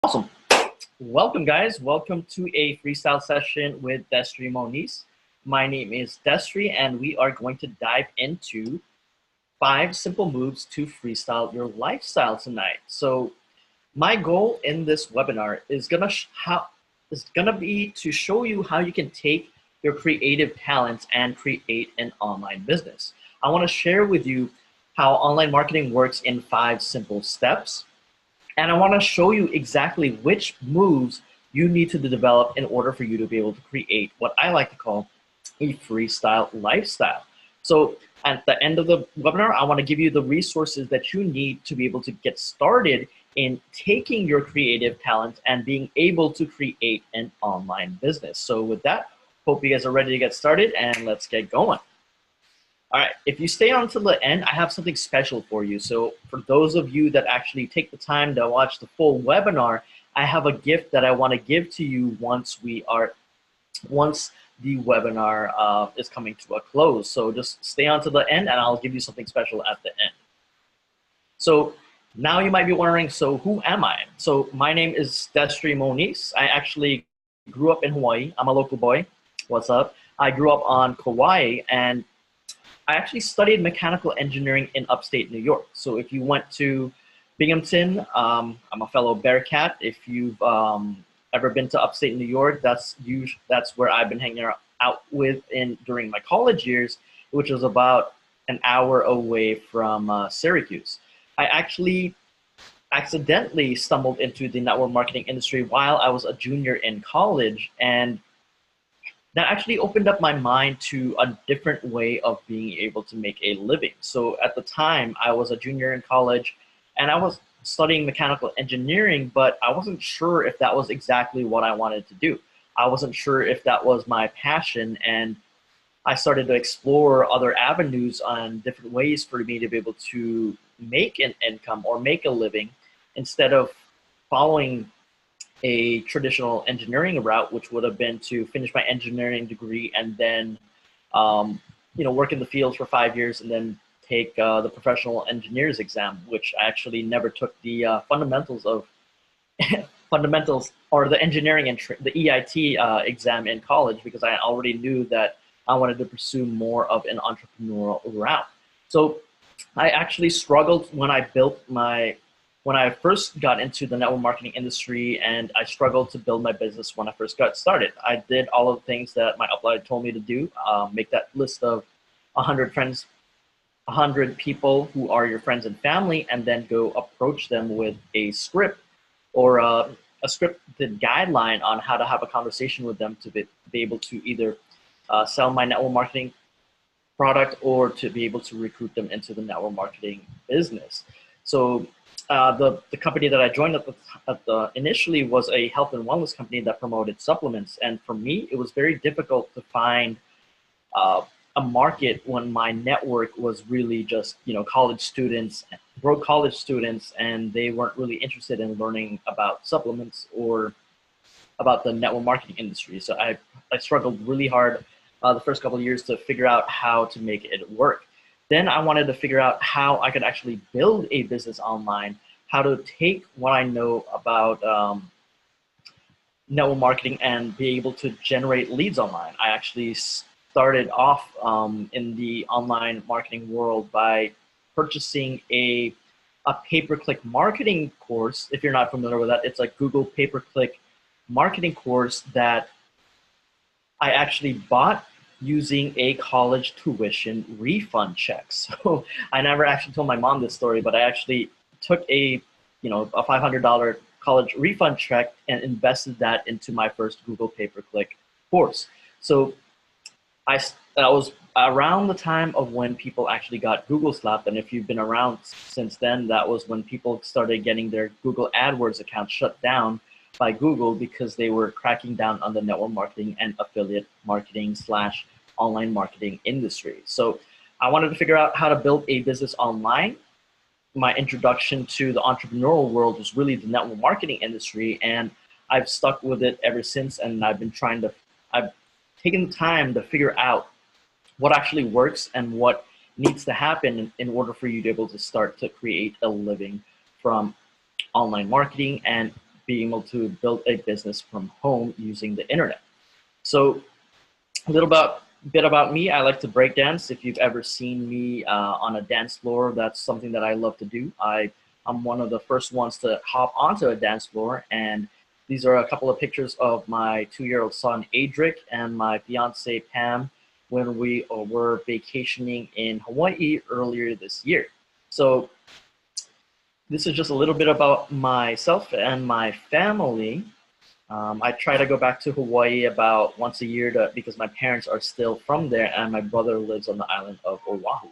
Awesome. Welcome, guys. Welcome to a freestyle session with Destrie Monis. My name is Destrie, and we are going to dive into 5 simple moves to freestyle your lifestyle tonight. So, my goal in this webinar is gonna be to show you how you can take your creative talents and create an online business. I want to share with you how online marketing works in 5 simple steps. And I want to show you exactly which moves you need to develop in order for you to be able to create what I like to call a freestyle lifestyle. So at the end of the webinar, I want to give you the resources that you need to be able to get started in taking your creative talent and being able to create an online business. So with that, hope you guys are ready to get started, and let's get going. All right, if you stay on till the end, I have something special for you. So for those of you that actually take the time to watch the full webinar, I have a gift that I want to give to you once the webinar is coming to a close. So just stay on to the end, and I'll give you something special at the end. So now you might be wondering, so who am I? So my name is Destrie Monis. I actually grew up in Hawaii. I'm a local boy. What's up? I grew up on Kauai, and I actually studied mechanical engineering in upstate New York. So if you went to Binghamton, I'm a fellow Bearcat. If you've ever been to upstate New York, that's where I've been hanging out during my college years, which was about an hour away from Syracuse. I actually accidentally stumbled into the network marketing industry while I was a junior in college, and that actually opened up my mind to a different way of being able to make a living. So at the time, I was a junior in college, and I was studying mechanical engineering, but I wasn't sure if that was exactly what I wanted to do. I wasn't sure if that was my passion, and I started to explore other avenues on different ways for me to be able to make an income or make a living instead of following a traditional engineering route, which would have been to finish my engineering degree and then, work in the field for 5 years and then take the professional engineer's exam, which I actually never took the fundamentals or the engineering and the EIT exam in college, because I already knew that I wanted to pursue more of an entrepreneurial route. So I actually struggled when I first got into the network marketing industry, and I struggled to build my business when I first got started. I did all of the things that my upline told me to do, make that list of 100 friends, 100 people who are your friends and family, and then go approach them with a script or a scripted guideline on how to have a conversation with them to be able to either sell my network marketing product or to be able to recruit them into the network marketing business. So the company that I joined initially was a health and wellness company that promoted supplements. And for me, it was very difficult to find a market when my network was really just, college students, broke college students, and they weren't really interested in learning about supplements or about the network marketing industry. So I struggled really hard the first couple of years to figure out how to make it work. Then I wanted to figure out how I could actually build a business online, how to take what I know about network marketing and be able to generate leads online. I actually started off in the online marketing world by purchasing a pay-per-click marketing course. If you're not familiar with that, it's a Google pay-per-click marketing course that I actually bought using a college tuition refund check. So I never actually told my mom this story, but I actually took a $500 college refund check and invested that into my first Google pay-per-click course. So that was around the time of when people actually got Google slapped. And if you've been around since then, that was when people started getting their Google AdWords accounts shut down by Google because they were cracking down on the network marketing and affiliate marketing / online marketing industry. So I wanted to figure out how to build a business online. My introduction to the entrepreneurial world was really the network marketing industry, and I've stuck with it ever since. And I've taken the time to figure out what actually works and what needs to happen in order for you to be able to start to create a living from online marketing and being able to build a business from home using the internet. So a bit about me. I like to break dance. If you've ever seen me on a dance floor, that's something that I love to do. I'm one of the first ones to hop onto a dance floor, and these are a couple of pictures of my 2-year-old son, Adric, and my fiance, Pam, when we were vacationing in Hawaii earlier this year. So this is just a little bit about myself and my family. I try to go back to Hawaii about once a year because my parents are still from there and my brother lives on the island of Oahu.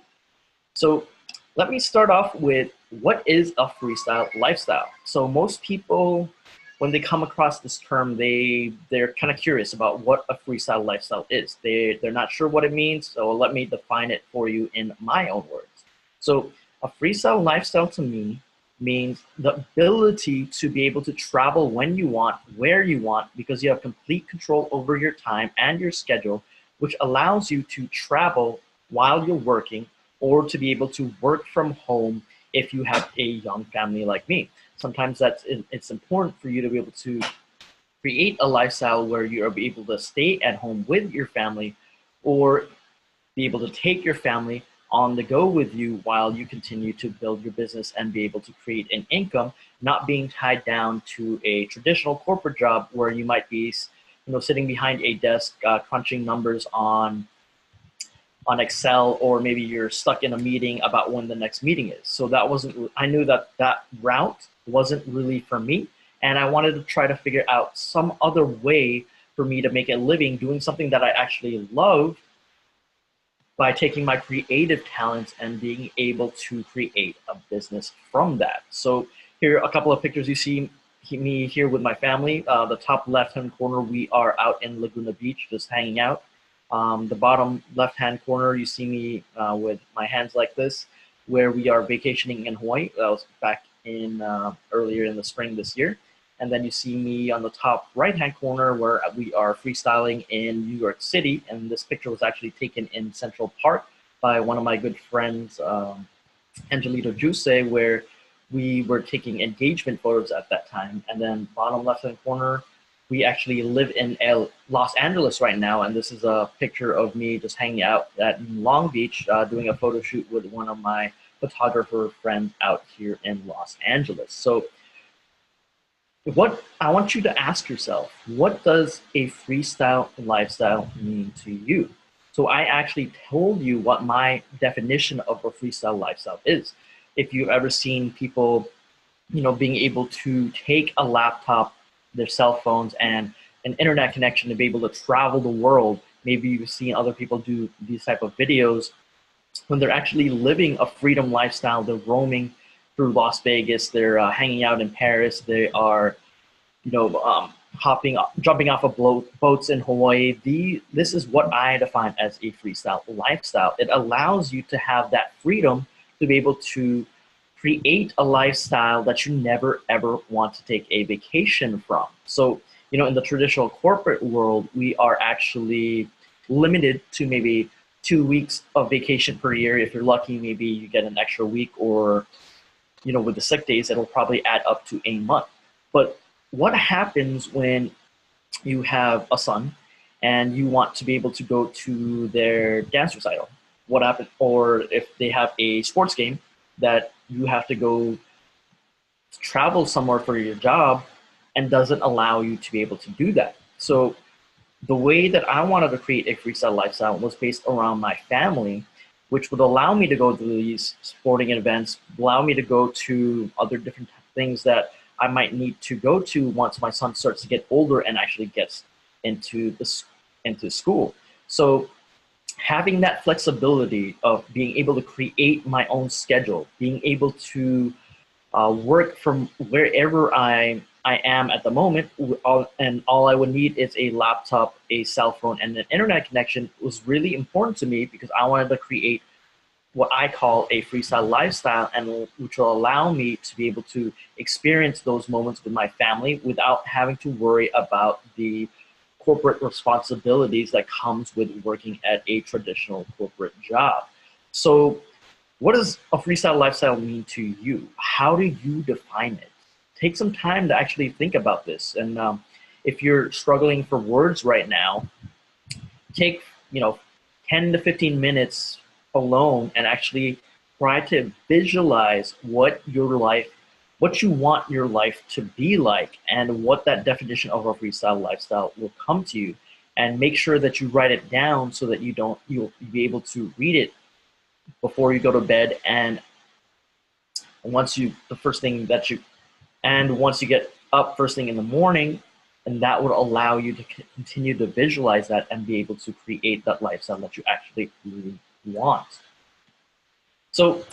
So let me start off with what is a freestyle lifestyle. So most people, when they come across this term, they're kind of curious about what a freestyle lifestyle is. They're not sure what it means, so let me define it for you in my own words. So a freestyle lifestyle to me means the ability to be able to travel when you want, where you want, because you have complete control over your time and your schedule, which allows you to travel while you're working or to be able to work from home if you have a young family like me. Sometimes it's important for you to be able to create a lifestyle where you're able to stay at home with your family or be able to take your family on the go with you while you continue to build your business and be able to create an income, not being tied down to a traditional corporate job where you might be, sitting behind a desk crunching numbers on Excel, or maybe you're stuck in a meeting about when the next meeting is. So I knew that route wasn't really for me, and I wanted to try to figure out some other way for me to make a living doing something that I actually love, by taking my creative talents and being able to create a business from that. So here are a couple of pictures. You see me here with my family. The top left-hand corner, we are out in Laguna Beach just hanging out. The bottom left-hand corner, you see me with my hands like this, where we are vacationing in Hawaii. That was back in earlier in the spring this year. And then you see me on the top right-hand corner where we are freestyling in New York City. And this picture was actually taken in Central Park by one of my good friends, Angelito Juice, where we were taking engagement photos at that time. And then bottom left-hand corner, we actually live in Los Angeles right now. And this is a picture of me just hanging out at Long Beach, doing a photo shoot with one of my photographer friends out here in Los Angeles. So what I want you to ask yourself, what does a freestyle lifestyle mean to you? So I actually told you what my definition of a freestyle lifestyle is. If you've ever seen people, being able to take a laptop, their cell phones, and an internet connection to be able to travel the world, maybe you've seen other people do these type of videos when they're actually living a freedom lifestyle. They're roaming through Las Vegas, they're hanging out in Paris, they are, jumping off of boats in Hawaii. This is what I define as a freestyle lifestyle. It allows you to have that freedom to be able to create a lifestyle that you never ever want to take a vacation from. So, in the traditional corporate world, we are actually limited to maybe 2 weeks of vacation per year. If you're lucky, maybe you get an extra week, or with the sick days, it'll probably add up to a month. But what happens when you have a son and you want to be able to go to their dance recital? What happens, or if they have a sports game that you have to go travel somewhere for your job and doesn't allow you to be able to do that? So the way that I wanted to create a freestyle lifestyle was based around my family, which would allow me to go to these sporting events, allow me to go to other different things that I might need to go to once my son starts to get older and actually gets into school. So having that flexibility of being able to create my own schedule, being able to work from wherever I am at the moment, and all I would need is a laptop, a cell phone, and an internet connection, was really important to me, because I wanted to create what I call a freestyle lifestyle, and which will allow me to be able to experience those moments with my family without having to worry about the corporate responsibilities that comes with working at a traditional corporate job. So what does a freestyle lifestyle mean to you? How do you define it? take some time to actually think about this. And if you're struggling for words right now, take 10 to 15 minutes alone and actually try to visualize what you want your life to be like, and what that definition of a freestyle lifestyle will come to you. And make sure that you write it down so that you'll be able to read it before you go to bed, and once you get up first thing in the morning, and that would allow you to continue to visualize that and be able to create that lifestyle that you actually really want. So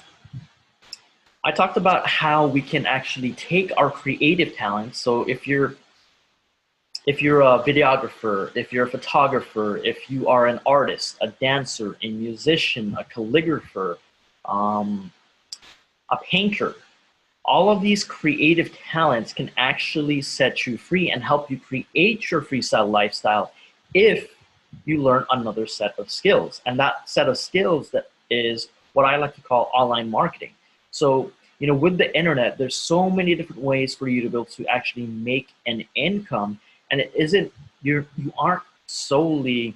I talked about how we can actually take our creative talents. So if you're a videographer, if you're a photographer, if you are an artist, a dancer, a musician, a calligrapher, a painter, all of these creative talents can actually set you free and help you create your freestyle lifestyle if you learn another set of skills. And that set of skills that is what I like to call online marketing. So, with the internet, there's so many different ways for you to be able to actually make an income. And you aren't solely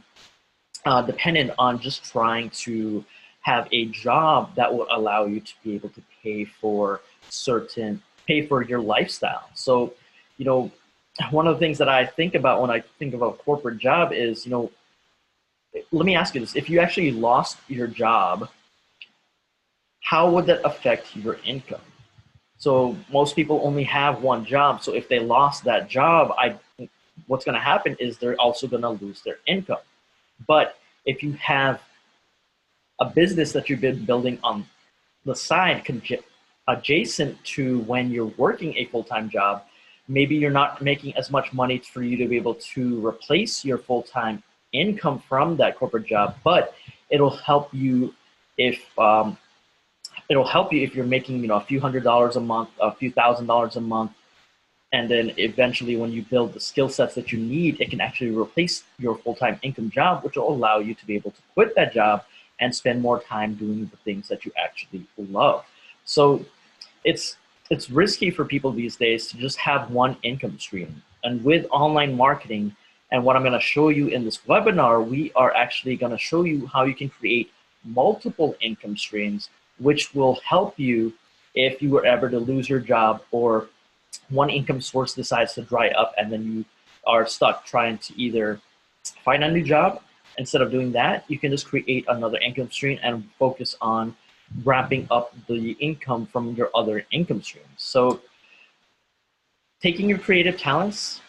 dependent on just trying to have a job that will allow you to be able to pay for your lifestyle. So, one of the things that I think about when I think about a corporate job is, let me ask you this: if you actually lost your job, how would that affect your income? So most people only have one job. So if they lost that job, what's going to happen is they're also going to lose their income. But if you have a business that you've been building on the side, adjacent to when you're working a full-time job, maybe you're not making as much money for you to be able to replace your full-time income from that corporate job, but it'll help you if you're making a few $100s a month, a few $1,000s a month, and then eventually when you build the skill sets that you need, it can actually replace your full-time income job, which will allow you to be able to quit that job and spend more time doing the things that you actually love. So it's risky for people these days to just have one income stream. And with online marketing, and what I'm going to show you in this webinar, we are actually going to show you how you can create multiple income streams, which will help you if you were ever to lose your job, or one income source decides to dry up, and then you are stuck trying to either find a new job. Instead of doing that, you can just create another income stream and focus on wrapping up the income from your other income streams. So taking your creative talents,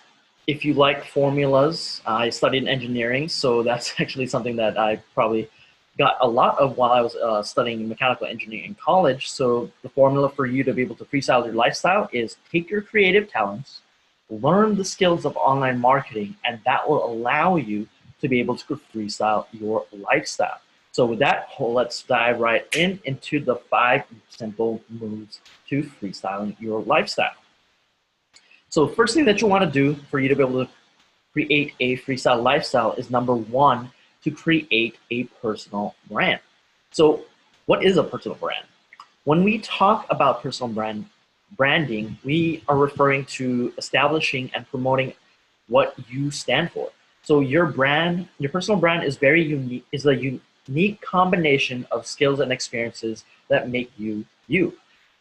if you like formulas, I studied engineering, so that's actually something that I probably got a lot of while I was studying mechanical engineering in college. So the formula for you to be able to freestyle your lifestyle is take your creative talents, learn the skills of online marketing, and that will allow you to be able to freestyle your lifestyle. So with that, let's dive right into the 5 simple moves to freestyling your lifestyle. So first thing that you want to do for you to be able to create a freestyle lifestyle is, number 1, to create a personal brand. So what is a personal brand? When we talk about personal branding, we are referring to establishing and promoting what you stand for. So your personal brand is very unique, is a unique combination of skills and experiences that make you you.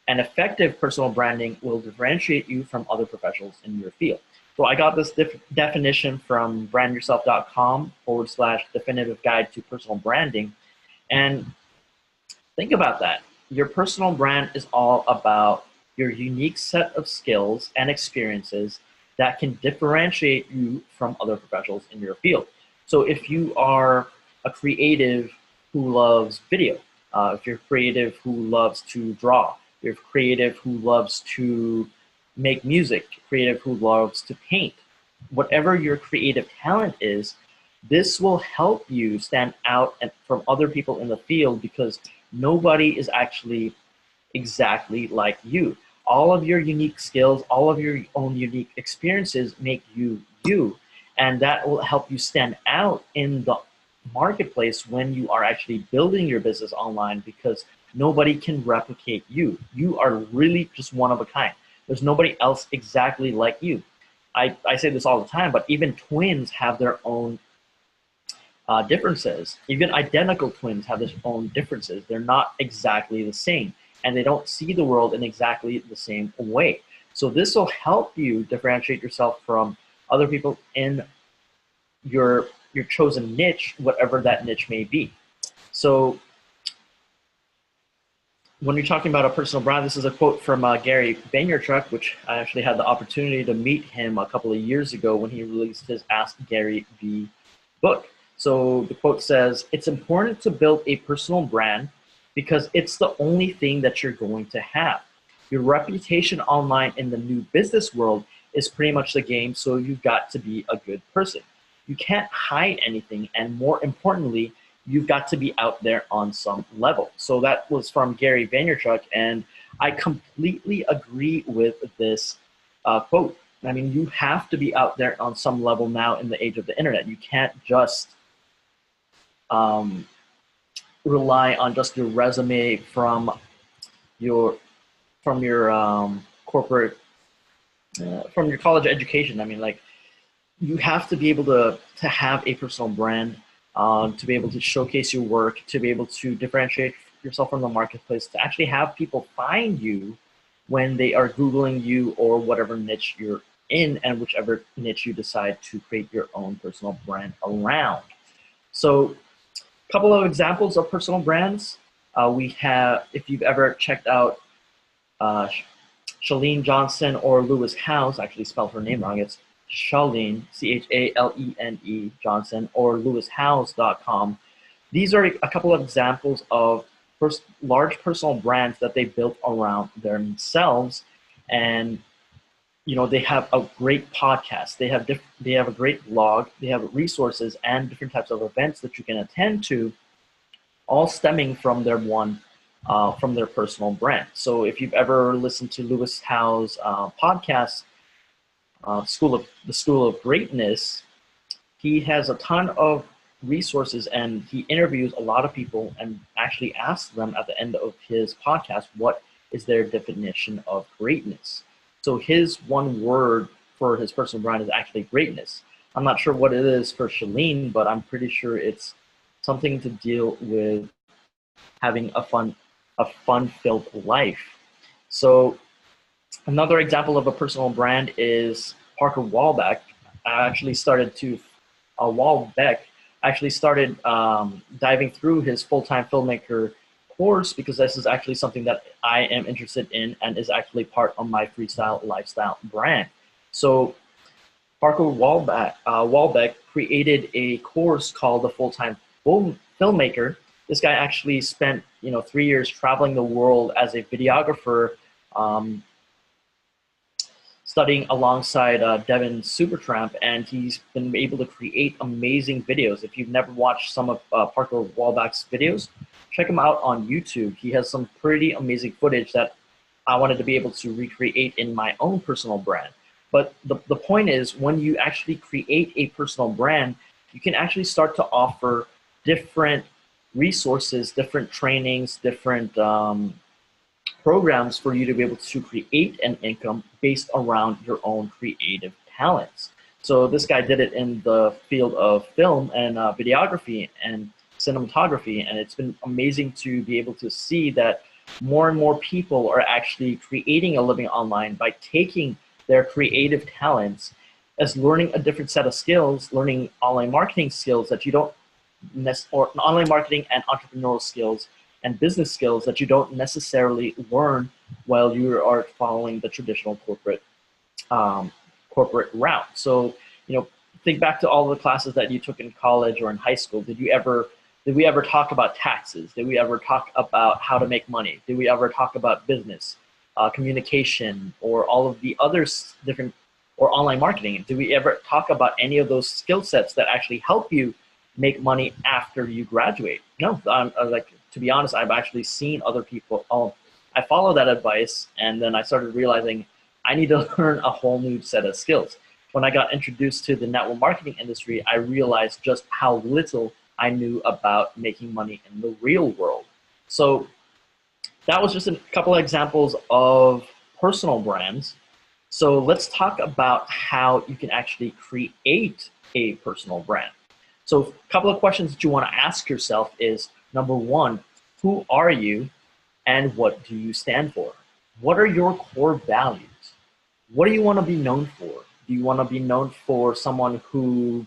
And effective personal branding will differentiate you from other professionals in your field. So I got this definition from brandyourself.com/definitive guide to personal branding. And think about that. Your personal brand is all about your unique set of skills and experiences that can differentiate you from other professionals in your field. So if you are a creative who loves video, if you're creative who loves to draw, you're creative who loves to make music, creative who loves to paint, whatever your creative talent is, this will help you stand out from other people in the field, because nobody is actually exactly like you. All of your unique skills, all of your own unique experiences make you you, and that will help you stand out in the marketplace when you are actually building your business online, because nobody can replicate you. You are really just one of a kind. There's nobody else exactly like you. I say this all the time, but even twins have their own differences. Even identical twins have their own differences. They're not exactly the same, and they don't see the world in exactly the same way. So this will help you differentiate yourself from other people in your chosen niche, whatever that niche may be. So when you're talking about a personal brand, this is a quote from Gary Vaynerchuk, which I actually had the opportunity to meet him a couple of years ago when he released his Ask Gary V book. So the quote says, "It's important to build a personal brand because it's the only thing that you're going to have. Your reputation online in the new business world is pretty much the game, so you've got to be a good person. You can't hide anything, and more importantly, you've got to be out there on some level." So that was from Gary Vaynerchuk, and I completely agree with this quote. I mean, you have to be out there on some level now in the age of the internet. You can't just rely on just your resume from your corporate from your college education. I mean, like, you have to be able to have a personal brand, to be able to showcase your work, to be able to differentiate yourself from the marketplace, to actually have people find you when they are Googling you or whatever niche you're in, and whichever niche you decide to create your own personal brand around. So a couple of examples of personal brands. We have, if you've ever checked out Chalene Johnson or Lewis Howes, I actually spelled her name wrong, it's Chalene, Chalene Johnson, or lewishowes.com. These are a couple of examples of large personal brands that they built around themselves, and they have a great podcast. They have a great blog. They have resources and different types of events that you can attend to, all stemming from from their personal brand. So if you've ever listened to Lewis Howes' podcast, the School of Greatness, he has a ton of resources, and he interviews a lot of people and actually asks them at the end of his podcast what is their definition of greatness. So his one word for his personal brand is actually greatness. I'm not sure what it is for Chalene, but I'm pretty sure it's something to deal with having a fun-filled life. So another example of a personal brand is Parker Walbeck. Walbeck actually started diving through his full-time filmmaker course because this is actually something that I am interested in and is actually part of my Freestyle Lifestyle brand. So Parker Walbeck created a course called the Full-Time Filmmaker. This guy actually spent 3 years traveling the world as a videographer, studying alongside Devin Supertramp, and he's been able to create amazing videos. If you've never watched some of Parker Walbeck's videos, check him out on YouTube. He has some pretty amazing footage that I wanted to be able to recreate in my own personal brand. But the point is, when you actually create a personal brand, you can actually start to offer different resources, different trainings, different programs for you to be able to create an income based around your own creative talents. So this guy did it in the field of film and videography and cinematography, and it's been amazing to be able to see that more and more people are actually creating a living online by taking their creative talents as learning a different set of skills, learning online marketing skills that you don't or online marketing and entrepreneurial skills and business skills that you don't necessarily learn while you are following the traditional corporate route. So, think back to all the classes that you took in college or in high school. Did we ever talk about taxes? Did we ever talk about how to make money? Did we ever talk about business, communication, or all of the other different, or online marketing? Did we ever talk about any of those skill sets that actually help you make money after you graduate? No. To be honest, I've actually seen other people. I follow that advice, and then I started realizing I need to learn a whole new set of skills. When I got introduced to the network marketing industry, I realized just how little I knew about making money in the real world. So that was just a couple of examples of personal brands. So let's talk about how you can actually create a personal brand. So a couple of questions that you want to ask yourself is, number one, who are you and what do you stand for? What are your core values? What do you want to be known for? Do you want to be known for someone who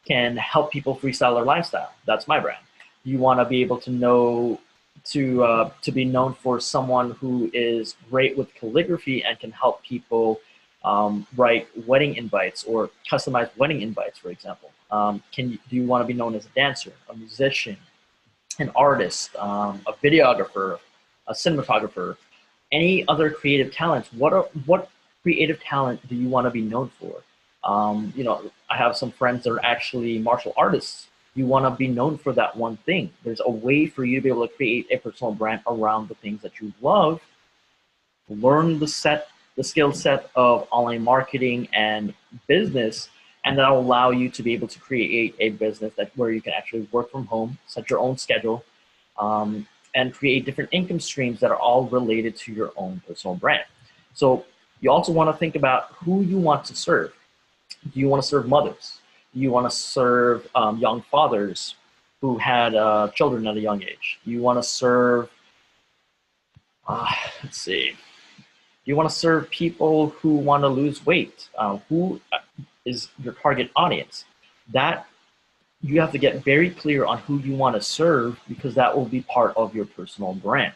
can help people freestyle their lifestyle? That's my brand. You want to be able to know to be known for someone who is great with calligraphy and can help people write wedding invites or customize wedding invites, for example. Do you want to be known as a dancer, a musician, an artist, a videographer, a cinematographer, any other creative talents? What creative talent do you want to be known for? I have some friends that are actually martial artists. You want to be known for that one thing. There's a way for you to be able to create a personal brand around the things that you love. Learn the skill set of online marketing and business, and that'll allow you to be able to create a business where you can actually work from home, set your own schedule, and create different income streams that are all related to your own personal brand. So you also want to think about who you want to serve. Do you want to serve mothers? Do you want to serve young fathers who had children at a young age? Do you want to serve, let's see, do you want to serve people who want to lose weight? Who is your target audience? That you have to get very clear on who you want to serve, because that will be part of your personal brand.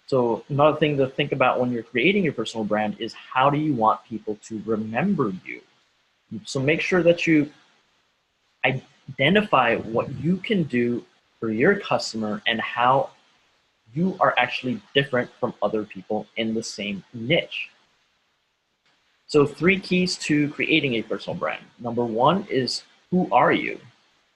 So another thing to think about when you're creating your personal brand is, how do you want people to remember you? So make sure that you identify what you can do for your customer and how you are actually different from other people in the same niche. So 3 keys to creating a personal brand. Number 1 is, who are you?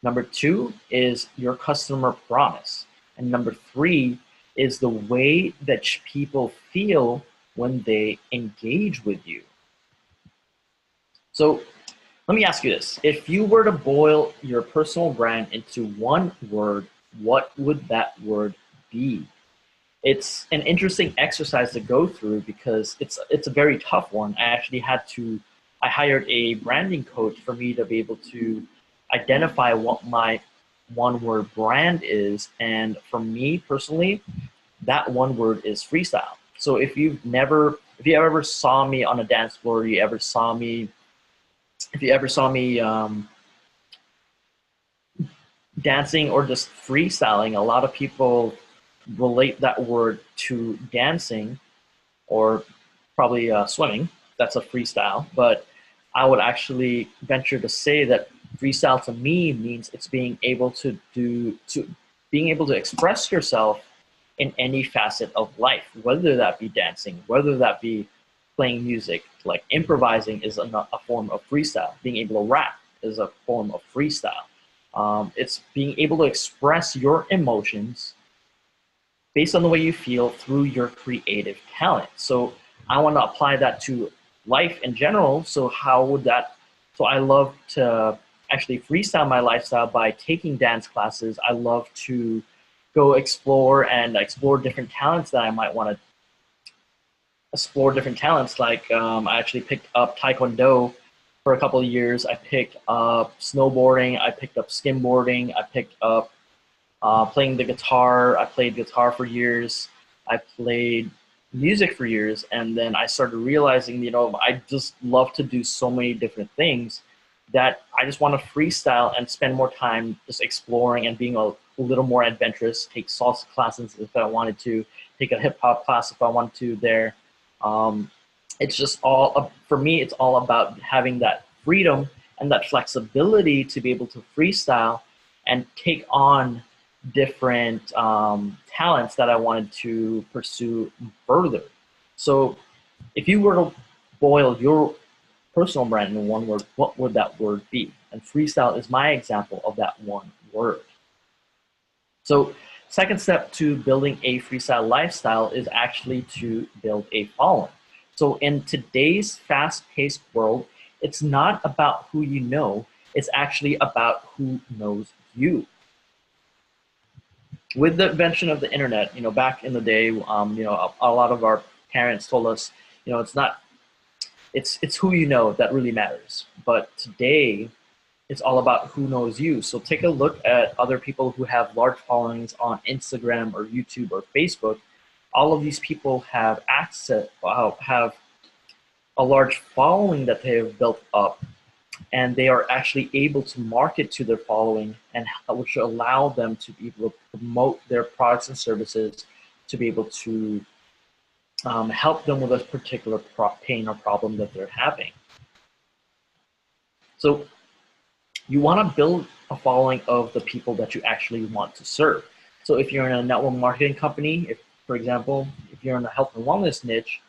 Number 2 is your customer promise. And number 3 is the way that people feel when they engage with you. So let me ask you this. If you were to boil your personal brand into one word, what would that word be? It's an interesting exercise to go through, because it's a very tough one. I hired a branding coach for me to be able to identify what my one word brand is. And for me personally, that one word is freestyle. So if you ever saw me on a dance floor, if you ever saw me dancing or just freestyling, a lot of people relate that word to dancing, or probably swimming. That's a freestyle. But I would actually venture to say that freestyle to me means it's being able to express yourself in any facet of life, whether that be dancing, whether that be playing music. Like improvising is a form of freestyle. Being able to rap is a form of freestyle. It's being able to express your emotions based on the way you feel through your creative talent. So I want to apply that to life in general. So I love to actually freestyle my lifestyle by taking dance classes. I love to go explore different talents that I might want to explore different talents. Like I actually picked up Taekwondo for a couple of years. I picked up snowboarding. I picked up skimboarding. I picked up playing the guitar. I played guitar for years. I played music for years. And then I started realizing, I just love to do so many different things that I just want to freestyle and spend more time just exploring and being a little more adventurous, take salsa classes if I wanted to, take a hip hop class if I wanted to there. It's just for me, it's all about having that freedom and that flexibility to be able to freestyle and take on different talents that I wanted to pursue further. So if you were to boil your personal brand in one word, what would that word be? And freestyle is my example of that one word. So second step to building a freestyle lifestyle is actually to build a following. So in today's fast-paced world, it's not about who you know, it's actually about who knows you. With the invention of the internet, back in the day, a lot of our parents told us, You know, it's who you know that really matters. But today, it's all about who knows you. So take a look at other people who have large followings on Instagram or YouTube or Facebook. All of these people have have a large following that they have built up, and they are actually able to market to their following, and which allow them to be able to promote their products and services, to be able to help them with a particular pain or problem that they're having. So you want to build a following of the people that you actually want to serve. So if you're in a network marketing company, if, for example, if you're in the health and wellness niche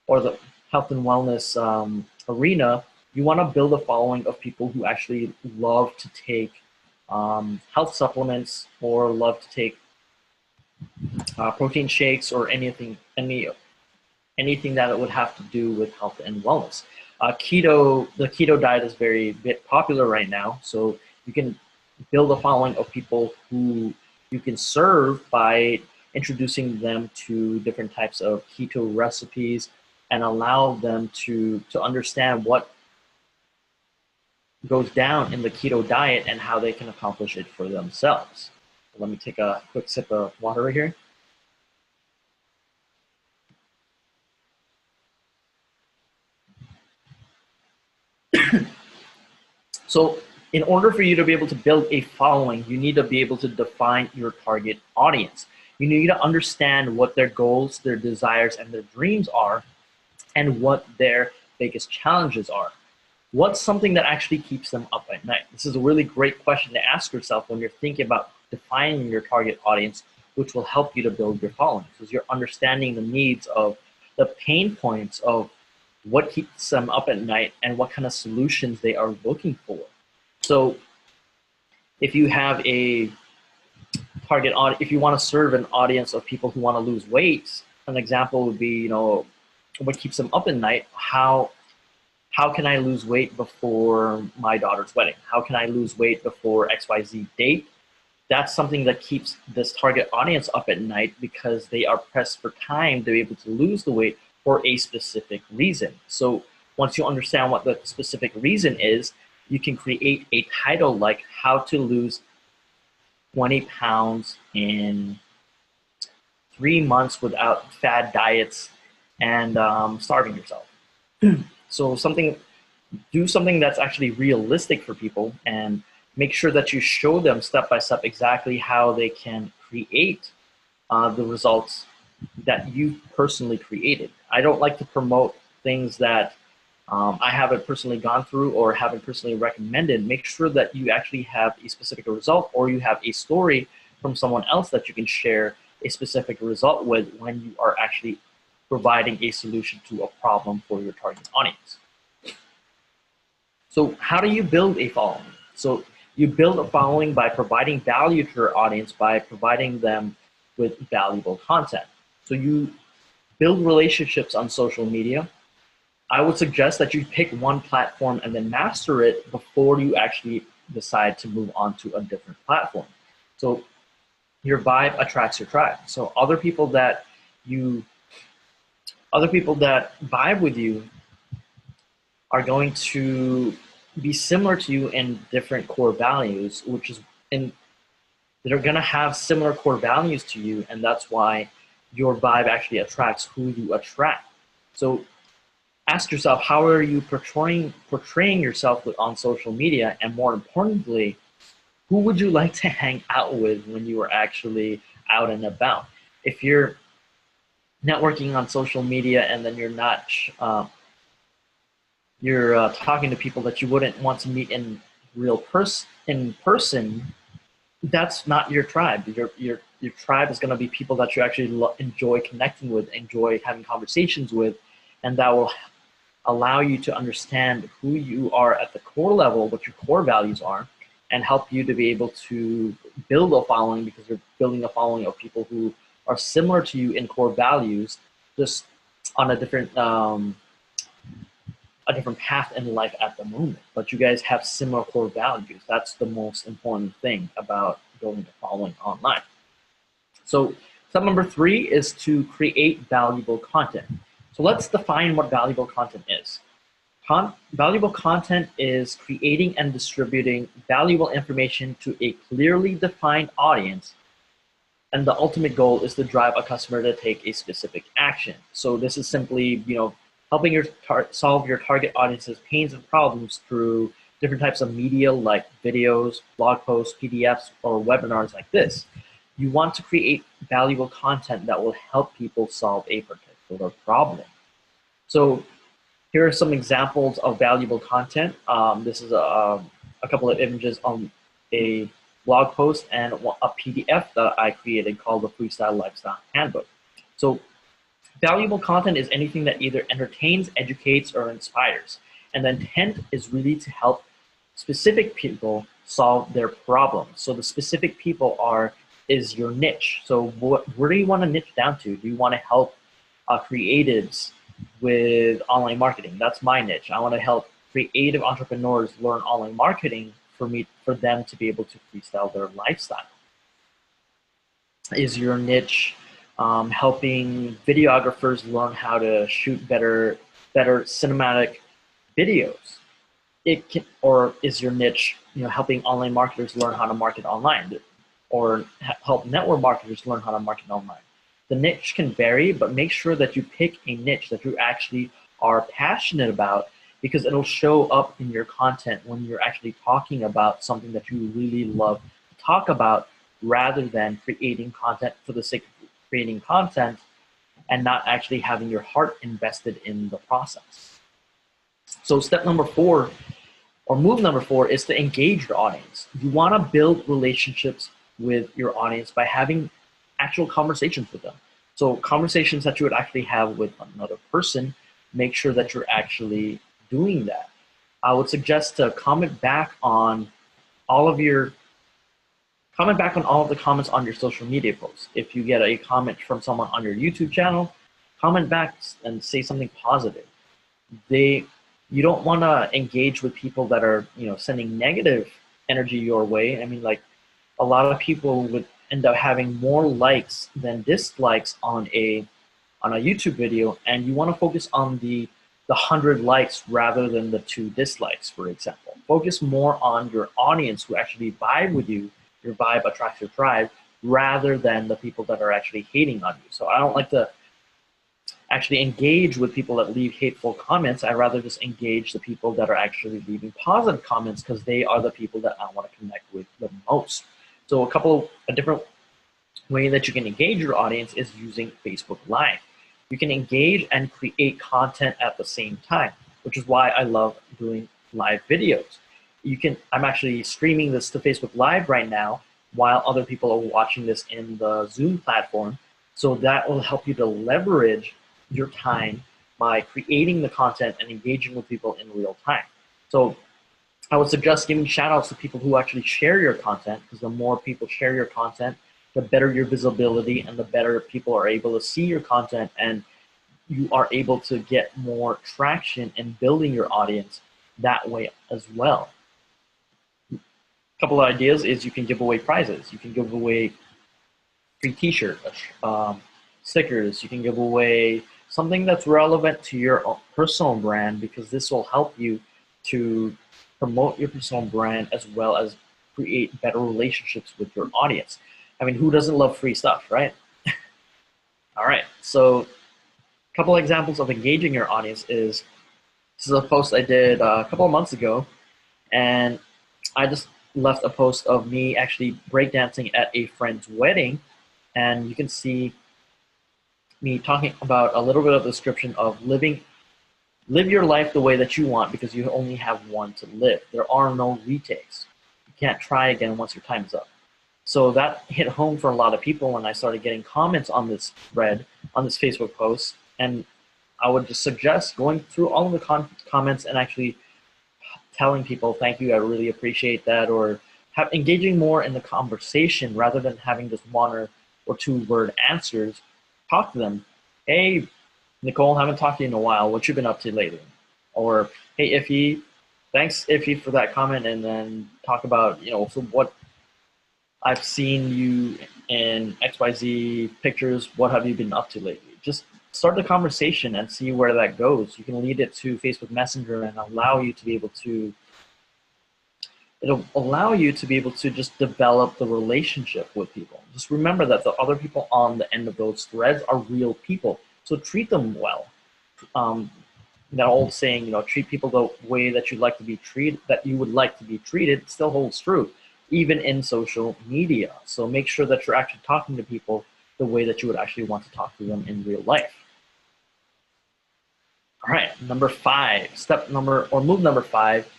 or the health and wellness arena, you want to build a following of people who actually love to take health supplements or love to take protein shakes or anything that would have to do with health and wellness. The keto diet is very popular right now, so you can build a following of people who you can serve by introducing them to different types of keto recipes and allow them to understand what goes down in the keto diet and how they can accomplish it for themselves. Let me take a quick sip of water right here. So in order for you to be able to build a following, you need to be able to define your target audience. You need to understand what their goals, their desires, and their dreams are, and what their biggest challenges are. What's something that actually keeps them up at night? This is a really great question to ask yourself when you're thinking about defining your target audience, which will help you to build your following, because you're understanding the needs of the pain points of what keeps them up at night and what kind of solutions they are looking for. So if you have a target audience, if you want to serve an audience of people who want to lose weight, an example would be, you know, what keeps them up at night? How can I lose weight before my daughter's wedding? How can I lose weight before XYZ date? That's something that keeps this target audience up at night, because they are pressed for time to be able to lose the weight for a specific reason. So once you understand what the specific reason is, you can create a title like how to lose 20 pounds in 3 months without fad diets and starving yourself. So do something that's actually realistic for people, and make sure that you show them step by step exactly how they can create the results that you personally created. I don't like to promote things that I haven't personally gone through or haven't personally recommended. Make sure that you actually have a specific result, or you have a story from someone else that you can share a specific result with when you are actually providing a solution to a problem for your target audience. So how do you build a following? So you build a following by providing value to your audience, by providing them with valuable content. So you build relationships on social media. I would suggest that you pick one platform and then master it before you actually decide to move on to a different platform. So your vibe attracts your tribe. So other people that vibe with you are going to be similar to you in different core values, they're going to have similar core values to you, and that's why your vibe actually attracts who you attract. So ask yourself, how are you portraying yourself on social media, and more importantly, who would you like to hang out with when you are actually out and about? If you're networking on social media and then you're not talking to people that you wouldn't want to meet in person, that's not your tribe. Your tribe is going to be people that you actually enjoy connecting with, enjoy having conversations with, and that will allow you to understand who you are at the core level, what your core values are, and help you to be able to build a following, because you're building a following of people who are similar to you in core values, just on a different path in life at the moment. But you guys have similar core values. That's the most important thing about building a following online. So step number 3 is to create valuable content. So let's define what valuable content is. Valuable content is creating and distributing valuable information to a clearly defined audience, and the ultimate goal is to drive a customer to take a specific action. So this is simply, helping solve your target audience's pains and problems through different types of media like videos, blog posts, PDFs, or webinars like this. You want to create valuable content that will help people solve a particular problem. So here are some examples of valuable content. This is a couple of images on a blog post and a PDF that I created called the Freestyle Lifestyle Handbook. So valuable content is anything that either entertains, educates, or inspires. And the intent is really to help specific people solve their problems. So the specific people is your niche. So where do you want to niche down to? Do you want to help creatives with online marketing? That's my niche. I want to help creative entrepreneurs learn online marketing for them to be able to freestyle their lifestyle. Is your niche helping videographers learn how to shoot better cinematic videos? Or is your niche helping online marketers learn how to market online, or help network marketers learn how to market online? The niche can vary, but make sure that you pick a niche that you actually are passionate about, because it'll show up in your content when you're actually talking about something that you really love to talk about, rather than creating content for the sake of creating content and not actually having your heart invested in the process. So step number 4, or move number 4, is to engage your audience. You want to build relationships with your audience by having actual conversations with them. So conversations that you would actually have with another person, make sure that you're actually doing that. I would suggest to comment back on all of the comments on your social media posts. If you get a comment from someone on your YouTube channel, comment back and say something positive. You don't want to engage with people that are sending negative energy your way. I mean, like, a lot of people would end up having more likes than dislikes on a YouTube video, and you want to focus on the 100 likes rather than the 2 dislikes, for example. Focus more on your audience who actually vibe with you. Your vibe attracts your tribe, rather than the people that are actually hating on you. So I don't like to actually engage with people that leave hateful comments. I'd rather just engage the people that are actually leaving positive comments, because they are the people that I want to connect with the most. So a different way that you can engage your audience is using Facebook Live. You can engage and create content at the same time, which is why I love doing live videos. I'm actually streaming this to Facebook Live right now while other people are watching this in the Zoom platform. So that will help you to leverage your time by creating the content and engaging with people in real time. So I would suggest giving shout outs to people who actually share your content, because the more people share your content, the better your visibility and the better people are able to see your content, and you are able to get more traction in building your audience that way as well. A couple of ideas is you can give away prizes. You can give away free t-shirts, stickers. You can give away something that's relevant to your personal brand, because this will help you to promote your personal brand as well as create better relationships with your audience. I mean, who doesn't love free stuff, right? All right, so a couple of examples of engaging your audience this is a post I did a couple of months ago, and I just left a post of me actually breakdancing at a friend's wedding, and you can see me talking about a little bit of the description of live your life the way that you want, because you only have one to live. There are no retakes. You can't try again once your time is up. So that hit home for a lot of people when I started getting comments on this thread, on this Facebook post. And I would just suggest going through all of the comments and actually telling people, thank you, I really appreciate that, or engaging more in the conversation rather than having just 1 or 2 word answers. Talk to them. Hey, Nicole, haven't talked to you in a while. What you been up to lately? Or, hey, Iffy, thanks, Iffy, for that comment. And then talk about, so what I've seen you in XYZ pictures. What have you been up to lately? Just start the conversation and see where that goes. You can lead it to Facebook Messenger and allow you to be able to, it'll allow you to be able to just develop the relationship with people. Just remember that the other people on the end of those threads are real people. So treat them well. That old saying, you know, treat people the way that you'd like to be treated, that you would like to be treated, still holds true, even in social media. So make sure that you're actually talking to people the way that you would actually want to talk to them in real life. All right, number 5, move number 5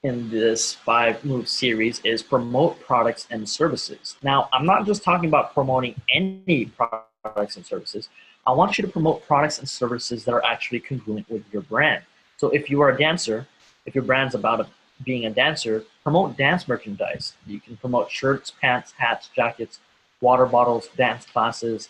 in this 5-move series is promote products and services. Now, I'm not just talking about promoting any products and services. I want you to promote products and services that are actually congruent with your brand. So if you are a dancer, if your brand's about being a dancer, promote dance merchandise. You can promote shirts, pants, hats, jackets, water bottles, dance classes,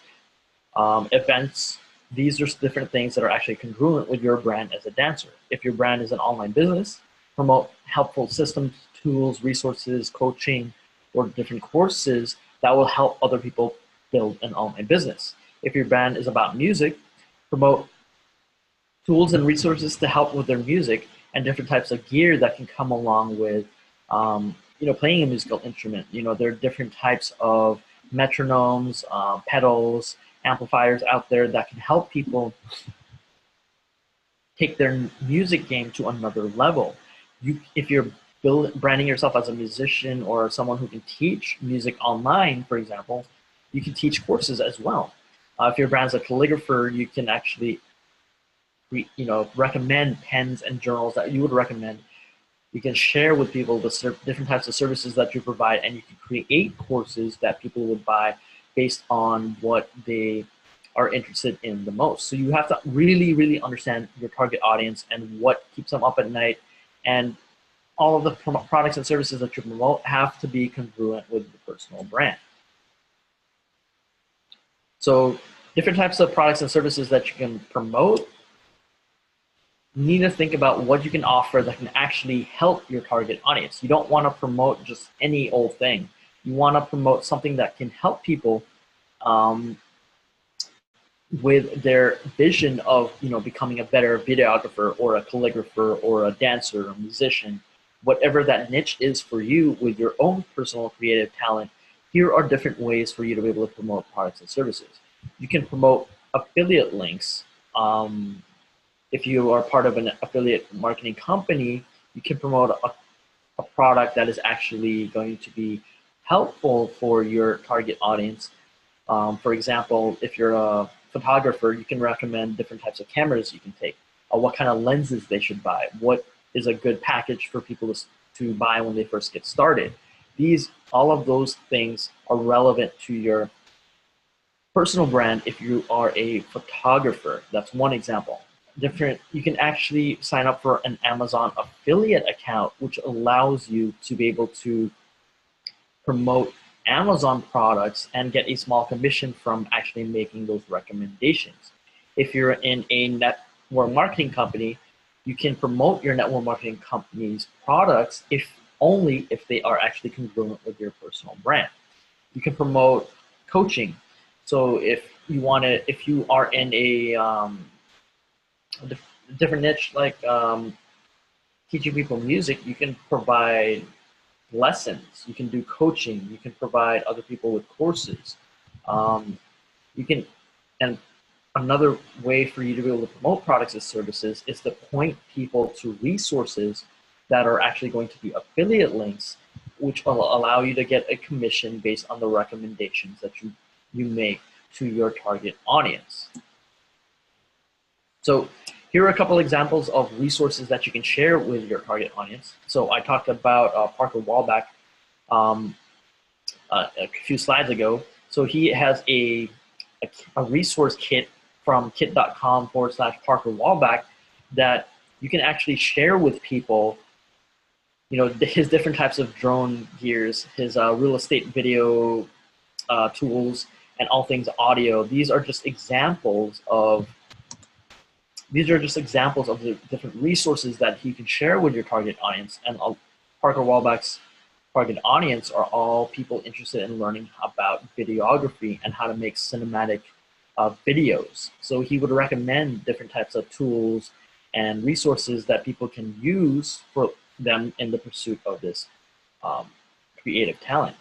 events. These are different things that are actually congruent with your brand as a dancer. If your brand is an online business, promote helpful systems, tools, resources, coaching, or different courses that will help other people build an online business. If your brand is about music, promote tools and resources to help with their music and different types of gear that can come along with playing a musical instrument. You know, there are different types of metronomes, pedals, amplifiers out there that can help people take their music game to another level. If you're branding yourself as a musician or someone who can teach music online, for example, you can teach courses as well. If your brand's a calligrapher, you can actually, recommend pens and journals that you would recommend. You can share with people the different types of services that you provide, and you can create courses that people would buy based on what they are interested in the most. So you have to really, really understand your target audience and what keeps them up at night, and all of the products and services that you promote have to be congruent with your personal brand. So different types of products and services that you can promote, you need to think about what you can offer that can actually help your target audience. You don't want to promote just any old thing. You want to promote something that can help people with their vision of becoming a better videographer or a calligrapher or a dancer or a musician. Whatever that niche is for you with your own personal creative talent, here are different ways for you to be able to promote products and services. You can promote affiliate links. If you are part of an affiliate marketing company, you can promote a product that is actually going to be helpful for your target audience. For example, if you're a photographer, you can recommend different types of cameras you can take, what kind of lenses they should buy, what is a good package for people to buy when they first get started. All of those things are relevant to your personal brand. If you are a photographer, that's one example. You can actually sign up for an Amazon affiliate account, which allows you to be able to promote Amazon products and get a small commission from actually making those recommendations. If you're in a network marketing company, you can promote your network marketing company's products only if they are actually congruent with your personal brand. You can promote coaching. So if you are in a different niche, like teaching people music, you can provide lessons, you can do coaching, you can provide other people with courses. And another way for you to be able to promote products and services is to point people to resources that are actually going to be affiliate links, which will allow you to get a commission based on the recommendations that you make to your target audience. So here are a couple examples of resources that you can share with your target audience. So I talked about Parker Wallbach a few slides ago. So he has a resource kit from kit.com/Parker Wallbach that you can actually share with people, his different types of drone gears, his real estate video tools, and all things audio. These are just examples of the different resources that he can share with your target audience. And Parker Wallbach's target audience are all people interested in learning about videography and how to make cinematic videos. So he would recommend different types of tools and resources that people can use for them in the pursuit of this creative talent.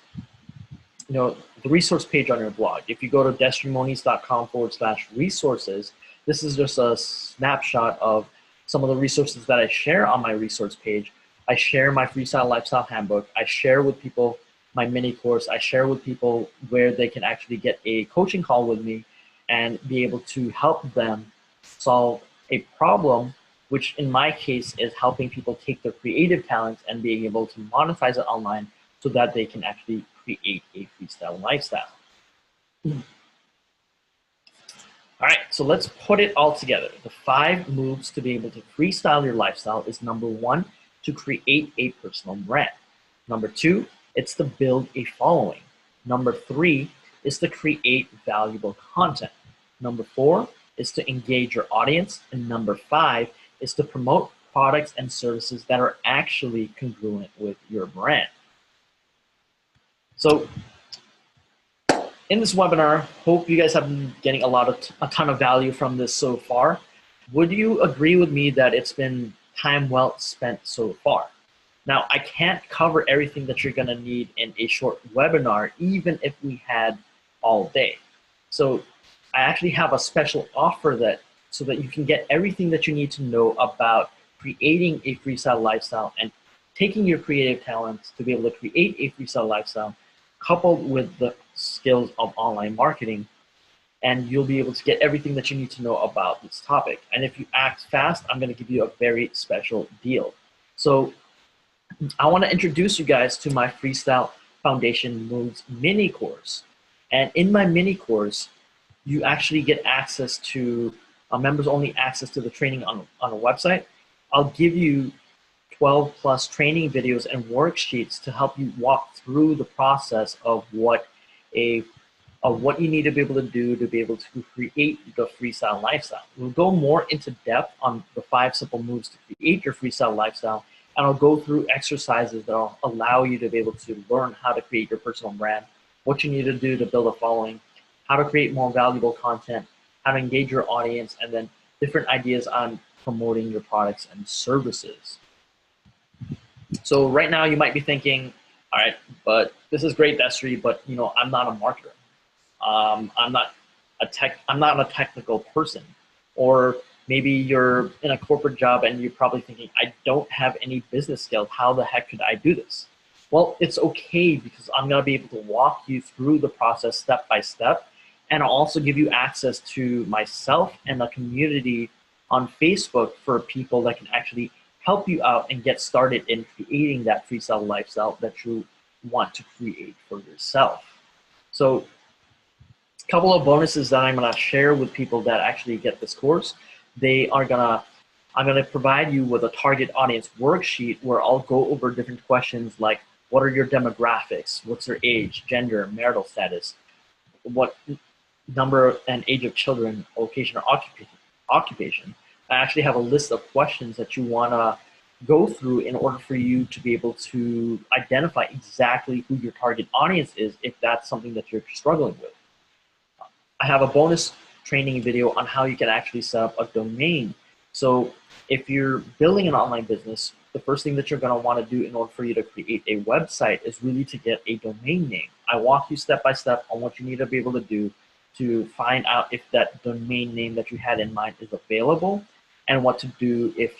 The resource page on your blog, if you go to destriemonis.com/resources, this is just a snapshot of some of the resources that I share on my resource page. I share my Freestyle Lifestyle Handbook. I share with people my mini course. I share with people where they can actually get a coaching call with me and be able to help them solve a problem, which in my case is helping people take their creative talents and being able to monetize it online so that they can actually create a freestyle lifestyle. All right, so let's put it all together. The 5 moves to be able to freestyle your lifestyle is: number 1, to create a personal brand. Number 2, it's to build a following. Number 3 is to create valuable content. Number 4 is to engage your audience. And number 5 is to promote products and services that are actually congruent with your brand. So in this webinar, hope you guys have been getting a ton of value from this so far. Would you agree with me that it's been time well spent so far? Now, I can't cover everything that you're going to need in a short webinar, even if we had all day. So I actually have a special offer so that you can get everything that you need to know about creating a freestyle lifestyle and taking your creative talents to be able to create a freestyle lifestyle, coupled with the skills of online marketing, and you'll be able to get everything that you need to know about this topic. And if you act fast, I'm going to give you a very special deal. So I want to introduce you guys to my Freestyle Foundation Moves mini course. And in my mini course, you actually get access to members only access to the training on a website. I'll give you 12 plus training videos and worksheets to help you walk through the process of what you need to be able to do to be able to create the freestyle lifestyle. We'll go more into depth on the 5 simple moves to create your freestyle lifestyle, and I'll go through exercises that will allow you to be able to learn how to create your personal brand, what you need to do to build a following, how to create more valuable content, how to engage your audience, and then different ideas on promoting your products and services. So right now you might be thinking, all right, but this is great, Destrie, but I'm not a marketer. I'm not a technical person. Or maybe you're in a corporate job and you're probably thinking, I don't have any business skills. How the heck could I do this? Well, it's okay, because I'm going to be able to walk you through the process step by step. And I'll also give you access to myself and a community on Facebook for people that can actually help you out and get started in creating that freestyle lifestyle that you want to create for yourself. So a couple of bonuses that I'm going to share with people that actually get this course. I'm going to provide you with a target audience worksheet where I'll go over different questions like, what are your demographics? What's their age, gender, marital status? What number and age of children, location, or occupation? I actually have a list of questions that you want to go through in order for you to be able to identify exactly who your target audience is if that's something that you're struggling with. I have a bonus training video on how you can actually set up a domain. So if you're building an online business, the first thing that you're going to want to do in order for you to create a website is really to get a domain name. I walk you step by step on what you need to be able to do to find out if that domain name that you had in mind is available, and what to do if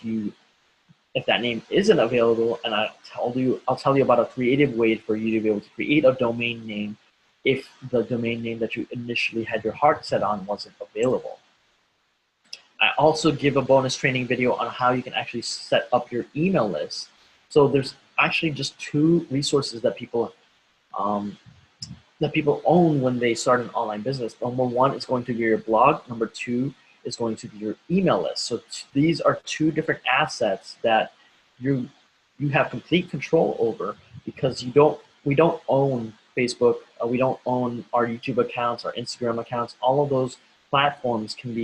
that name isn't available. And I'll tell you about a creative way for you to be able to create a domain name if the domain name that you initially had your heart set on wasn't available. I also give a bonus training video on how you can actually set up your email list. So there's actually just 2 resources that people own when they start an online business. Number 1 is going to be your blog. Number 2 is going to be your email list. So these are 2 different assets that you have complete control over, because we don't own Facebook, we don't own our YouTube accounts, our Instagram accounts. All of those platforms can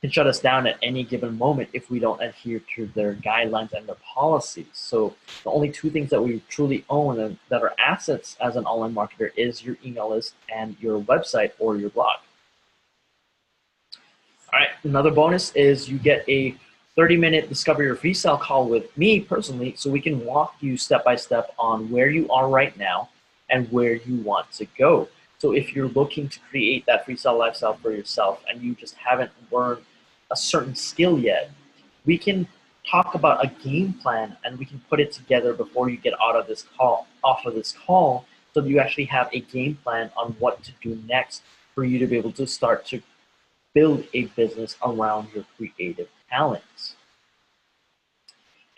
shut us down at any given moment if we don't adhere to their guidelines and their policies. So the only 2 things that we truly own and that are assets as an online marketer is your email list and your website or your blog. All right, another bonus is you get a 30-minute Discover Your Freestyle call with me personally, so we can walk you step by step on where you are right now and where you want to go. So if you're looking to create that freestyle lifestyle for yourself and you just haven't learned a certain skill yet, we can talk about a game plan and we can put it together before you get off of this call, so that you actually have a game plan on what to do next for you to be able to start to build a business around your creative talents.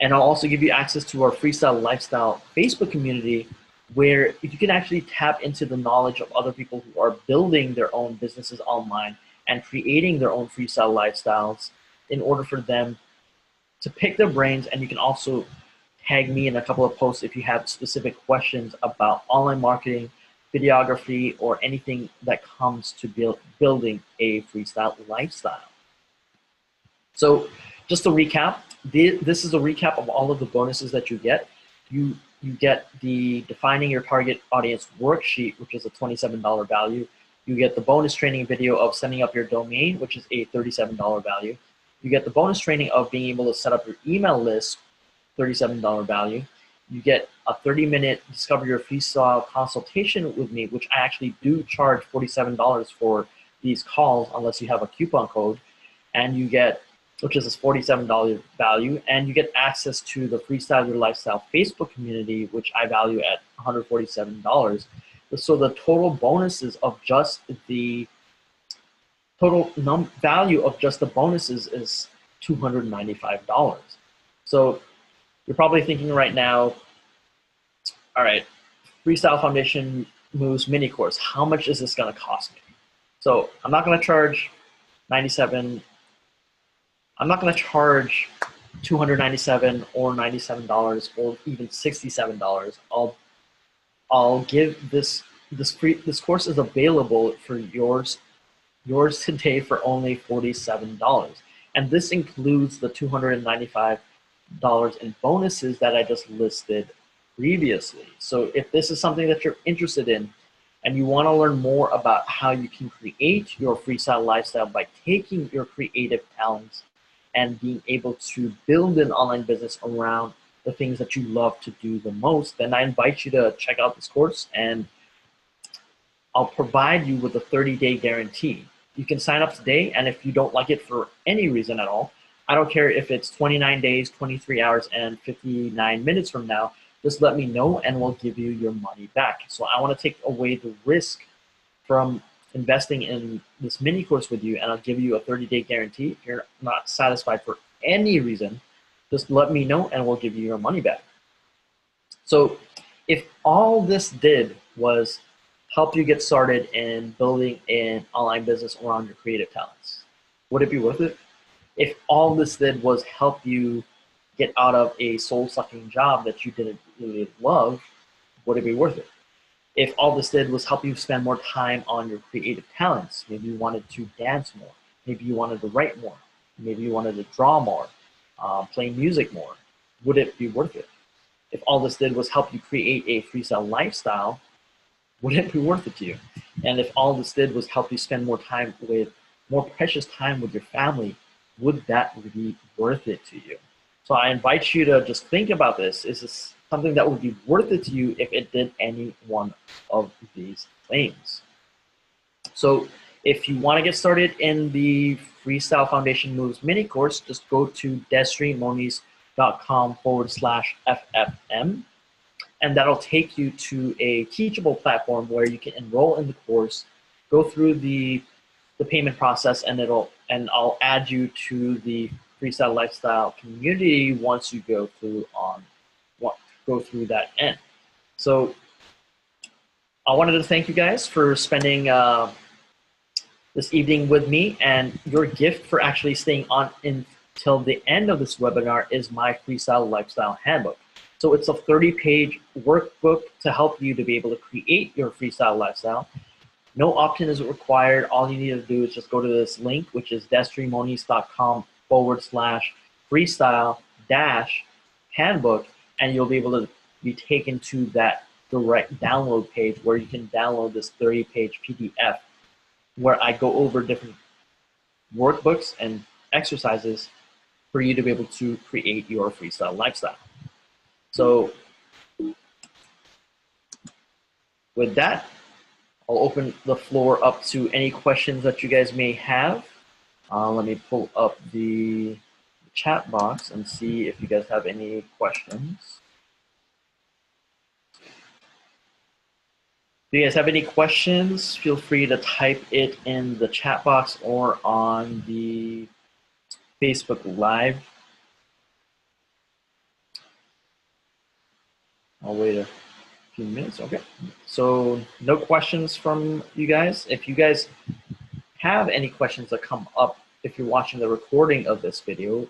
And I'll also give you access to our Freestyle Lifestyle Facebook community, where you can actually tap into the knowledge of other people who are building their own businesses online and creating their own freestyle lifestyles in order for them to pick their brains. And you can also tag me in a couple of posts if you have specific questions about online marketing, videography, or anything that comes to building a freestyle lifestyle. So just to recap, this is a recap of all of the bonuses that you get. You get the Defining Your Target Audience worksheet, which is a $27 value. You get the bonus training video of setting up your domain, which is a $37 value. You get the bonus training of being able to set up your email list, $37 value. You get a 30-minute Discover Your Freestyle consultation with me, which I actually do charge $47 for these calls unless you have a coupon code. And you get, which is a $47 value, and you get access to the Freestyle Your Lifestyle Facebook community, which I value at $147. So the total bonuses of just the value of just the bonuses is $295. So you're probably thinking right now, all right, Freestyle Foundation Moves mini course, how much is this going to cost me? So I'm not going to charge $297 or $97 or even $67. I'll give this course is available for yours today for only $47. And this includes the $295 in bonuses that I just listed previously. So if this is something that you're interested in and you want to learn more about how you can create your freestyle lifestyle by taking your creative talents and being able to build an online business around the things that you love to do the most, then I invite you to check out this course, and I'll provide you with a 30-day guarantee. You can sign up today, and if you don't like it for any reason at all, I don't care if it's 29 days, 23 hours, and 59 minutes from now, just let me know and we'll give you your money back. So I want to take away the risk from investing in this mini course with you, and I'll give you a 30-day guarantee. If you're not satisfied for any reason, just let me know and we'll give you your money back. So if all this did was help you get started in building an online business around your creative talents, would it be worth it? If all this did was help you get out of a soul-sucking job that you didn't really love, would it be worth it? If all this did was help you spend more time on your creative talents, maybe you wanted to dance more, maybe you wanted to write more, maybe you wanted to draw more, play music more, would it be worth it? If all this did was help you create a freestyle lifestyle, would it be worth it to you? And if all this did was help you spend more precious time with your family, would that be worth it to you? So I invite you to just think about this. Is this something that would be worth it to you if it did any one of these things? So if you want to get started in the Freestyle Foundation Moves mini course, just go to destriemonis.com/FFM, and that'll take you to a teachable platform where you can enroll in the course, go through the payment process, and I'll add you to the Freestyle Lifestyle community once you go through that end. So I wanted to thank you guys for spending this evening with me, and your gift for actually staying on until the end of this webinar is my Freestyle Lifestyle Handbook. So it's a 30-page workbook to help you to be able to create your freestyle lifestyle. No opt-in is required. All you need to do is just go to this link, which is destriemonis.com/freestyle-handbook, and you'll be able to be taken to that direct download page where you can download this 30-page PDF where I go over different workbooks and exercises for you to be able to create your freestyle lifestyle. So with that, I'll open the floor up to any questions that you guys may have. Let me pull up the chat box and see if you guys have any questions. If you guys have any questions, feel free to type it in the chat box or on the Facebook Live. I'll wait a few minutes. Okay. So no questions from you guys. If you guys have any questions that come up if you're watching the recording of this video,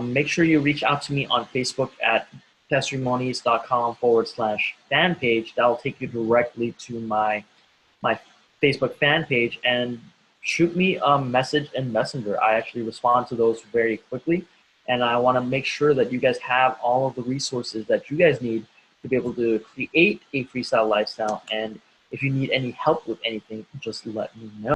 make sure you reach out to me on Facebook at destriemonis.com/fan page. That'll take you directly to my Facebook fan page, and shoot me a message in Messenger. I actually respond to those very quickly, and I want to make sure that you guys have all of the resources that you guys need to be able to create a freestyle lifestyle. And if you need any help with anything, just let me know.